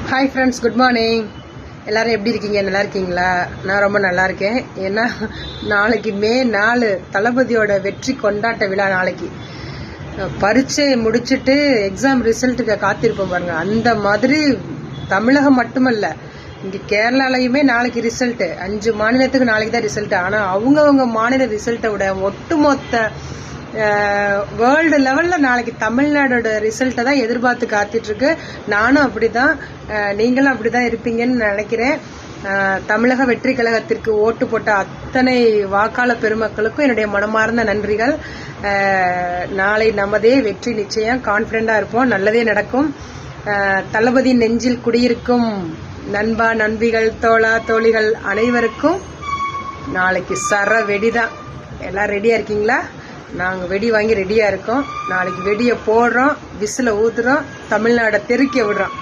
Hi friends, good morning. எல்லாரும் எப்படி இருக்கீங்க? நல்லா இருக்கீங்களா? நான் ரொம்ப நல்லா இருக்கேன். ஏன்னா நாளைக்கு மே 4 தளபதியோட வெற்றி கொண்டாட்ட விழா. நாளைக்கு பரீட்சை முடிச்சுட்டு எக்ஸாம் ரிசல்ட்டுக்கு காத்திருப்போம் பாருங்க. அந்த மாதிரி தமிழகம் மட்டுமல்ல, இங்கே கேரளாலையுமே நாளைக்கு ரிசல்ட்டு. 5 மாநிலத்துக்கு நாளைக்கு தான் ரிசல்ட். ஆனால் அவங்கவுங்க மாநில ரிசல்ட்டை விட ஒட்டுமொத்த வேர்ல்டு லெவலில் நாளைக்கு தமிழ்நாடோட ரிசல்ட்டை தான் எதிர்பார்த்து காத்துட்டு இருக்கு. நானும் அப்படிதான், நீங்களும் அப்படிதான் இருப்பீங்கன்னு நினைக்கிறேன். தமிழக வெற்றி கழகத்திற்கு ஓட்டு போட்ட அத்தனை வாக்காளர் பெருமக்களுக்கும் என்னுடைய மனமார்ந்த நன்றிகள். நாளை நமதே வெற்றி நிச்சயம். கான்ஃபிடென்டா இருப்போம், நல்லதே நடக்கும். தளபதி நெஞ்சில் குடியிருக்கும் நண்பா, நண்பிகள், தோழா, தோழிகள் அனைவருக்கும் நாளைக்கு சர வெடிதான். எல்லாம் ரெடியா இருக்கீங்களா? நாங்கள் வெடி வாங்கி ரெடியா இருக்கோம். நாளைக்கு வெடியை போடுறோம், விசில ஊத்துறோம், தமிழ்நாடை தெறிக்க விடுறோம்.